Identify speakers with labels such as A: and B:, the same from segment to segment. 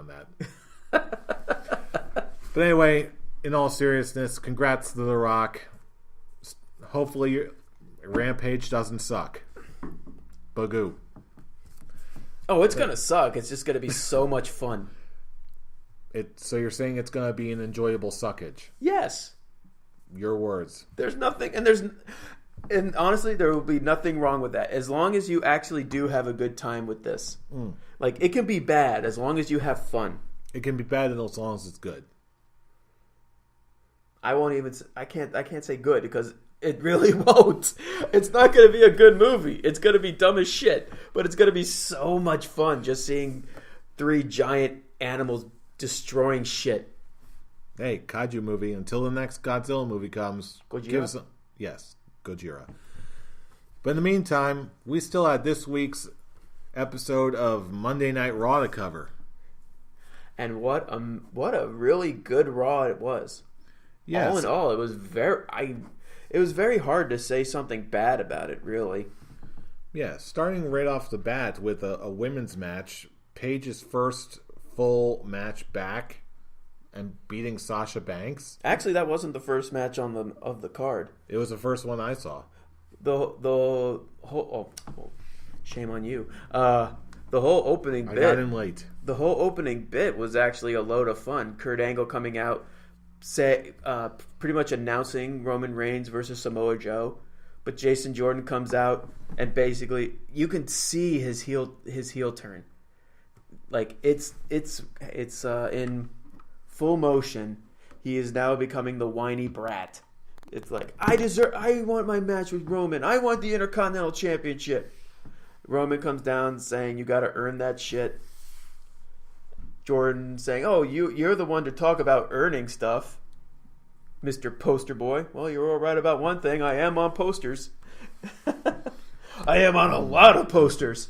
A: on that. But anyway, in all seriousness, congrats to The Rock. Hopefully, Rampage doesn't suck. Bagoo.
B: Oh, it's gonna suck. It's just gonna be so much fun.
A: So you're saying it's gonna be an enjoyable suckage?
B: Yes.
A: Your words.
B: There's nothing, and honestly, there will be nothing wrong with that as long as you actually do have a good time with this. Like, it can be bad as long as you have fun.
A: It can be bad as long as it's good.
B: I can't say good because it really won't. It's not going to be a good movie. It's going to be dumb as shit, but it's going to be so much fun just seeing 3 giant animals destroying shit.
A: Hey, kaiju movie. Until the next Godzilla movie comes,
B: Gojira?
A: Yes, Gojira. But in the meantime, we still had this week's episode of Monday Night Raw to cover.
B: And what a really good Raw it was. Yes. All in all, it was very hard to say something bad about it, really.
A: Yeah, starting right off the bat with a women's match, Paige's first full match back, and beating Sasha Banks.
B: Actually, that wasn't the first match of the card.
A: It was the first one I saw.
B: The whole shame on you. The whole opening bit.
A: I got in late.
B: The whole opening bit was actually a load of fun. Kurt Angle coming out, pretty much announcing Roman Reigns versus Samoa Joe, but Jason Jordan comes out and basically you can see his heel turn. Like it's in full motion. He is now becoming the whiny brat. It's like, I want my match with Roman. I want the Intercontinental Championship. Roman comes down saying, you got to earn that shit. Jordan saying, oh, you're the one to talk about earning stuff, Mr. Poster Boy. Well, you're all right about one thing. I am on posters. I am on a lot of posters.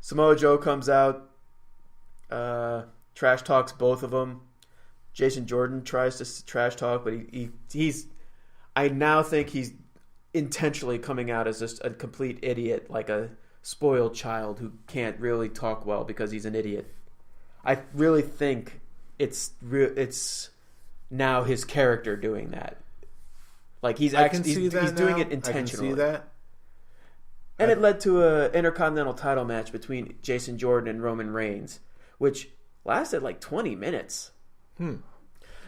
B: Samoa Joe comes out, trash talks both of them. Jason Jordan tries to trash talk, but he's. I now think he's intentionally coming out as just a complete idiot, like a spoiled child who can't really talk well because he's an idiot. I really think it's now his character doing that. Like he's doing it intentionally. I can see that. And it led to an Intercontinental title match between Jason Jordan and Roman Reigns, which lasted like 20 minutes.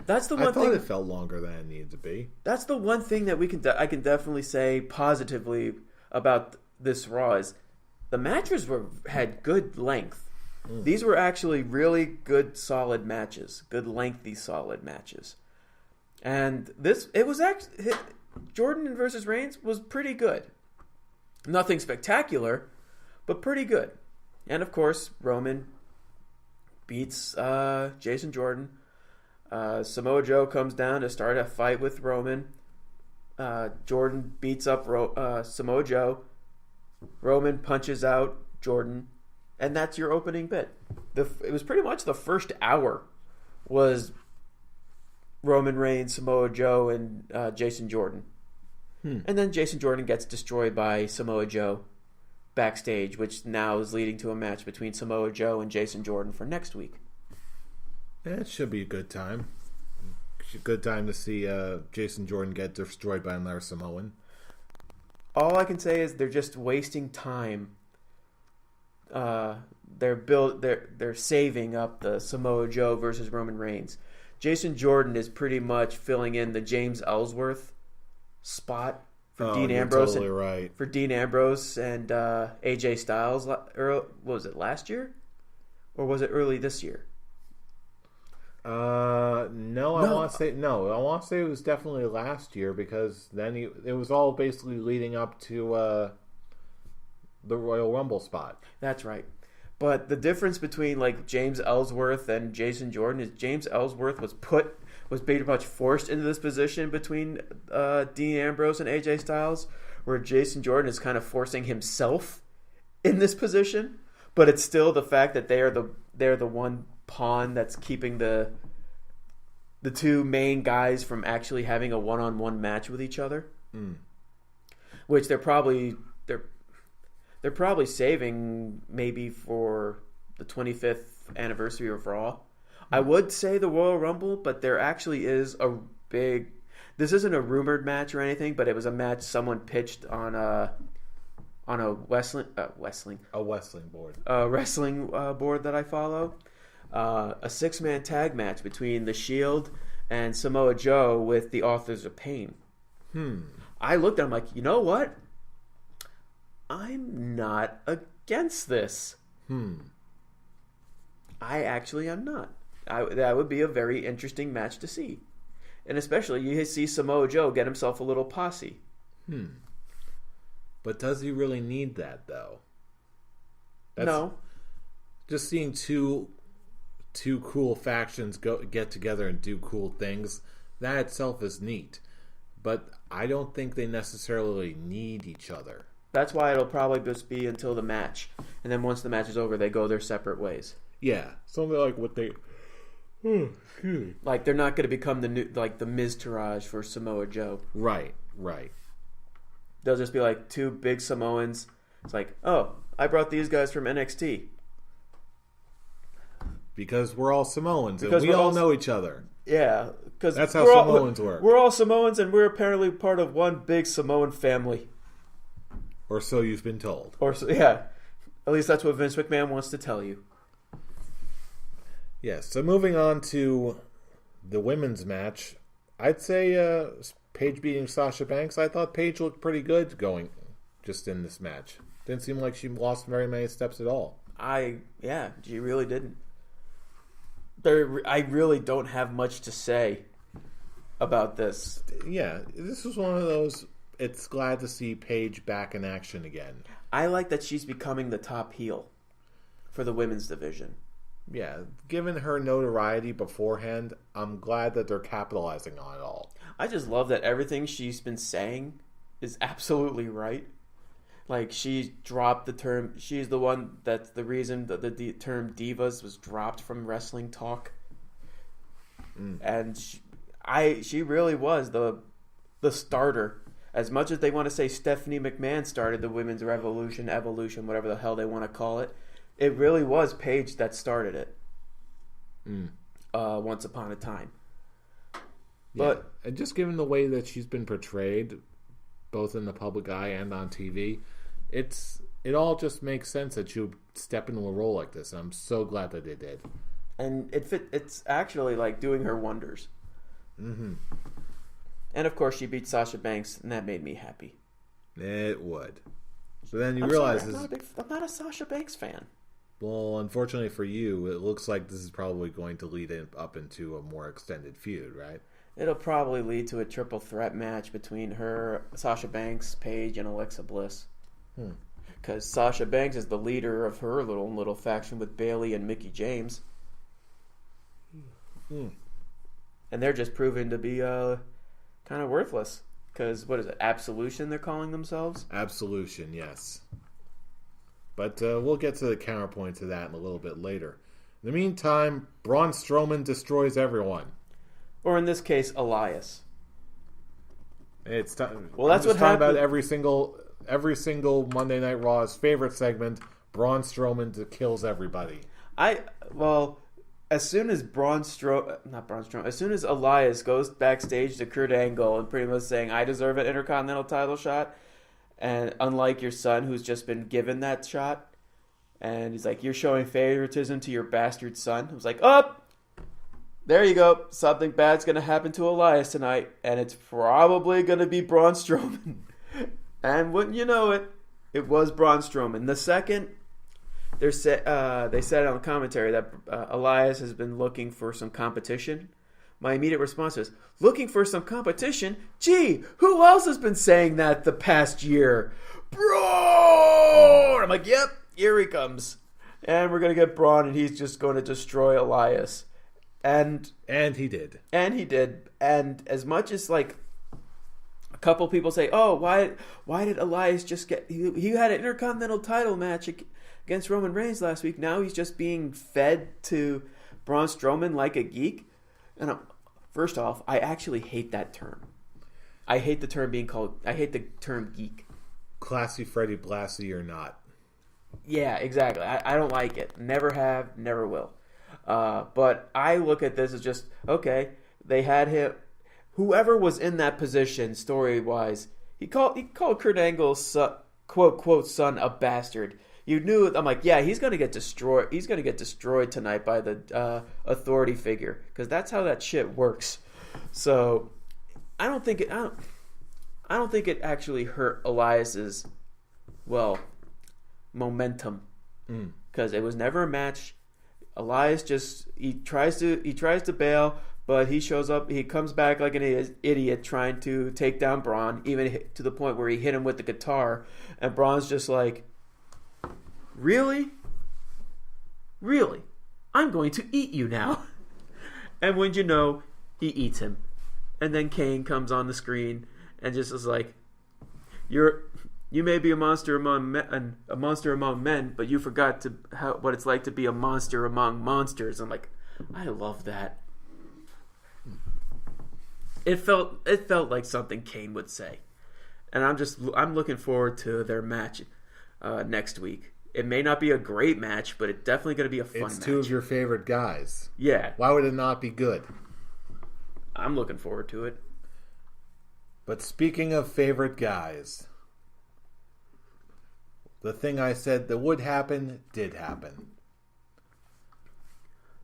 B: That's the one thing. I
A: thought it felt longer than it needed to be.
B: That's the one thing that I can definitely say positively about this Raw is the matches had good length. These were actually really good, solid matches. Good, lengthy, solid matches. And it was actually Jordan versus Reigns was pretty good. Nothing spectacular, but pretty good. And of course, Roman beats Jason Jordan. Samoa Joe comes down to start a fight with Roman. Jordan beats up Samoa Joe. Roman punches out Jordan. And that's your opening bit. It was pretty much the first hour was Roman Reigns, Samoa Joe, and Jason Jordan. And then Jason Jordan gets destroyed by Samoa Joe backstage, which now is leading to a match between Samoa Joe and Jason Jordan for next week.
A: Yeah, it should be a good time. Good time to see Jason Jordan get destroyed by another Samoan.
B: All I can say is they're just wasting time. They're saving up the Samoa Joe versus Roman Reigns. Jason Jordan is pretty much filling in the James Ellsworth spot for Dean Ambrose.
A: Totally right.
B: For Dean Ambrose and AJ Styles. Was it last year, or was it early this year?
A: No, I want to say it was definitely last year because then it was all basically leading up to the Royal Rumble spot.
B: That's right. But the difference between like James Ellsworth and Jason Jordan is James Ellsworth was pretty much forced into this position between Dean Ambrose and AJ Styles, where Jason Jordan is kind of forcing himself in this position. But it's still the fact that they're the one pawn that's keeping the two main guys from actually having a one-on-one match with each other, which they're probably saving maybe for the 25th anniversary of Raw. I would say the Royal Rumble, but there actually is a big... This isn't a rumored match or anything, but it was a match someone pitched on a wrestling board that I follow. A 6-man tag match between The Shield and Samoa Joe with the Authors of Pain. I looked at him like, you know what? I'm not against this. I actually am not. That would be a very interesting match to see. And especially you see Samoa Joe get himself a little posse.
A: But does he really need that, though?
B: No.
A: Just seeing two cool factions get together and do cool things, that itself is neat. But I don't think they necessarily need each other.
B: That's why it'll probably just be until the match. And then once the match is over, they go their separate ways.
A: Yeah. Something like what they...
B: Like, they're not going to become the new, like, the Miz Taraj for Samoa Joe.
A: Right.
B: They'll just be like two big Samoans. It's like, oh, I brought these guys from NXT.
A: Because we're all Samoans and we all know each other.
B: Yeah. Because
A: that's how Samoans work.
B: We're all Samoans and we're apparently part of one big Samoan family.
A: Or so you've been told.
B: Yeah. At least that's what Vince McMahon wants to tell you.
A: Yes. So moving on to the women's match, I'd say Paige beating Sasha Banks. I thought Paige looked pretty good going just in this match. Didn't seem like she lost very many steps at all.
B: Yeah, she really didn't. I really don't have much to say about this.
A: Yeah, this was one of those. It's glad to see Paige back in action again.
B: I like that she's becoming the top heel for the women's division.
A: Yeah, given her notoriety beforehand, I'm glad that they're capitalizing on it all.
B: I just love that everything she's been saying is absolutely right. Like, she dropped the term... She's the one that's the reason that the term divas was dropped from wrestling talk. And she really was the starter. As much as they want to say Stephanie McMahon started the women's evolution, whatever the hell they want to call it, it really was Paige that started it. Once upon a time. But
A: and just given the way that she's been portrayed, both in the public eye and on TV, it all just makes sense that she would step into a role like this. And I'm so glad that they did.
B: And it's actually like doing her wonders. And of course, she beat Sasha Banks, and that made me happy.
A: It would. So then you realize
B: I'm not a Sasha Banks fan.
A: Well, unfortunately for you, it looks like this is probably going to lead up into a more extended feud, right?
B: It'll probably lead to a triple threat match between her, Sasha Banks, Paige, and Alexa Bliss. Because Sasha Banks is the leader of her little faction with Bayley and Mickie James. And they're just proven to be kind of worthless. Because, what is it, Absolution they're calling themselves?
A: Absolution, yes. But we'll get to the counterpoint to that in a little bit later. In the meantime, Braun Strowman destroys everyone.
B: Or in this case, Elias.
A: It's time.
B: Well, that's what happened.
A: About every single Monday Night Raw's favorite segment, Braun Strowman kills everybody.
B: As soon as as soon as Elias goes backstage to Kurt Angle and pretty much saying, I deserve an Intercontinental title shot, and unlike your son who's just been given that shot, and he's like, you're showing favoritism to your bastard son. I was like, there you go. Something bad's going to happen to Elias tonight, and it's probably going to be Braun Strowman. And wouldn't you know it, it was Braun Strowman. The second they said on commentary that Elias has been looking for some competition, my immediate response was, looking for some competition? Gee, who else has been saying that the past year? Braun! I'm like, yep, here he comes. And we're going to get Braun, and he's just going to destroy Elias. And
A: he did.
B: And he did. And as much as, like, a couple people say, oh, why did Elias just get... He had an Intercontinental title match against Roman Reigns last week. Now he's just being fed to Braun Strowman like a geek. And first off, I actually hate that term. I hate the term geek.
A: Classy Freddie Blassie or not.
B: Yeah, exactly. I don't like it. Never have, never will. But I look at this as just, okay, they had him. Whoever was in that position, story-wise, he called Kurt Angle's quote son a bastard. You knew. I'm like, yeah, he's gonna get destroyed. He's gonna get destroyed tonight by the authority figure, because that's how that shit works. So I don't think it actually hurt Elias's momentum, because it was never a match. Elias he tries to bail, but he shows up. He comes back like an idiot trying to take down Braun, even to the point where he hit him with the guitar, and Braun's just like, really, I'm going to eat you now. And when you know, he eats him. And then Kane comes on the screen and just is like, you may be a monster among men, but you forgot what it's like to be a monster among monsters. I'm like, I love that. It felt like something Kane would say, and I'm looking forward to their match next week. It may not be a great match, but it's definitely going to be a fun match.
A: It's two of your favorite guys.
B: Yeah.
A: Why would it not be good?
B: I'm looking forward to it.
A: But speaking of favorite guys, the thing I said that would happen did happen.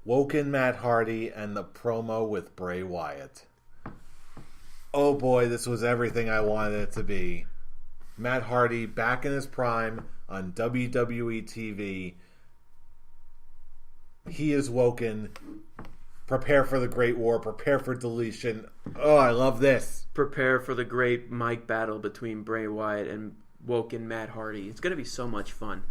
A: Woken Matt Hardy and the promo with Bray Wyatt. Oh boy, this was everything I wanted it to be. Matt Hardy back in his prime on WWE TV. He is woken. Prepare for the Great War. Prepare for deletion. Oh, I love this.
B: Prepare for the great mic battle between Bray Wyatt and woken Matt Hardy. It's going to be so much fun.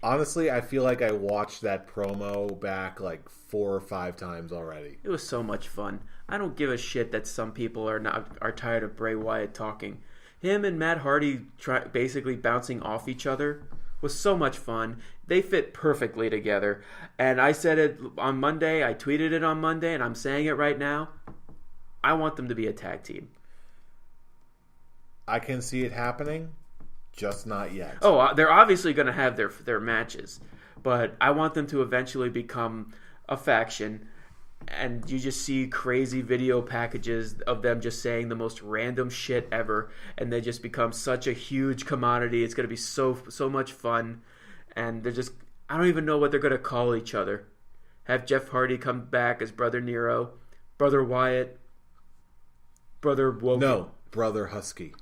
A: Honestly, I feel like I watched that promo back like 4 or 5 times already.
B: It was so much fun. I don't give a shit that some people are tired of Bray Wyatt talking. Him and Matt Hardy basically bouncing off each other was so much fun. They fit perfectly together. And I said it on Monday. I tweeted it on Monday, and I'm saying it right now. I want them to be a tag team.
A: I can see it happening, just not yet.
B: Oh, they're obviously going to have their matches, but I want them to eventually become a faction. And you just see crazy video packages of them just saying the most random shit ever, and they just become such a huge commodity. It's going to be so much fun, and I don't even know what they're going to call each other. Have Jeff Hardy come back as Brother Nero, Brother Wyatt, Brother Woken.
A: No, Brother Husky.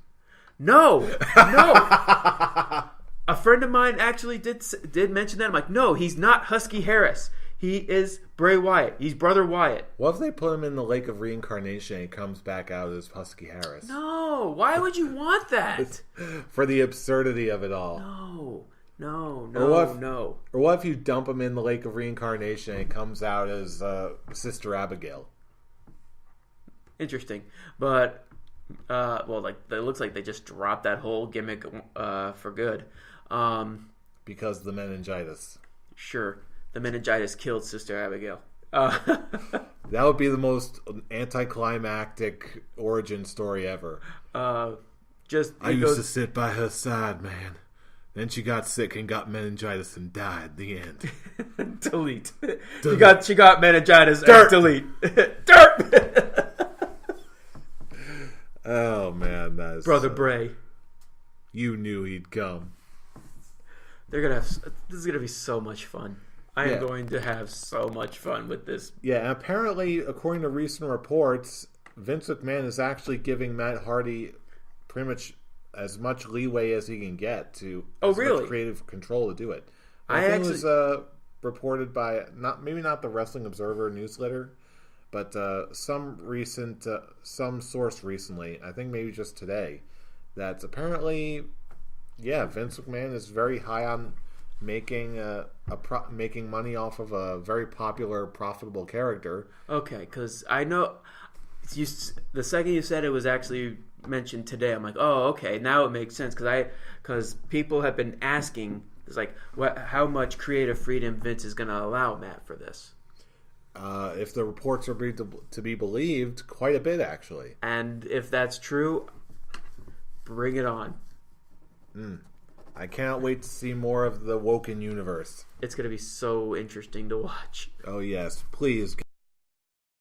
B: No. A friend of mine actually did mention that. I'm like, no, he's not Husky Harris. He is Bray Wyatt. He's Brother Wyatt.
A: What if they put him in the Lake of Reincarnation and he comes back out as Husky Harris?
B: No. Why would you want that?
A: For the absurdity of it all.
B: No.
A: Or what if you dump him in the Lake of Reincarnation and he comes out as Sister Abigail?
B: Interesting. But, it looks like they just dropped that whole gimmick for good.
A: Because the meningitis.
B: Sure. The meningitis killed Sister Abigail.
A: That would be the most anticlimactic origin story ever.
B: I
A: used to sit by her side, man. Then she got sick and got meningitis and died. The end.
B: Delete. She got meningitis. Dirt. And delete. Dirt.
A: Oh man, that's
B: Brother Bray.
A: You knew he'd come.
B: This is gonna be so much fun. I am going to have so much fun with this.
A: Yeah, and apparently, according to recent reports, Vince McMahon is actually giving Matt Hardy pretty much as much leeway as he can get to much creative control to do it. I think it was reported by maybe not the Wrestling Observer newsletter, but some source recently, I think maybe just today, that's apparently, Vince McMahon is very high on making making money off of a very popular, profitable character. Okay,
B: because I know the second you said it was actually mentioned today, I'm like, oh, okay, now it makes sense, because people have been asking, it's like, how much creative freedom Vince is going to allow Matt for this.
A: If the reports are to be believed, quite a bit actually.
B: And if that's true, bring it on.
A: But I can't wait to see more of the Woken universe.
B: It's going to be so interesting to watch.
A: Oh, yes. Please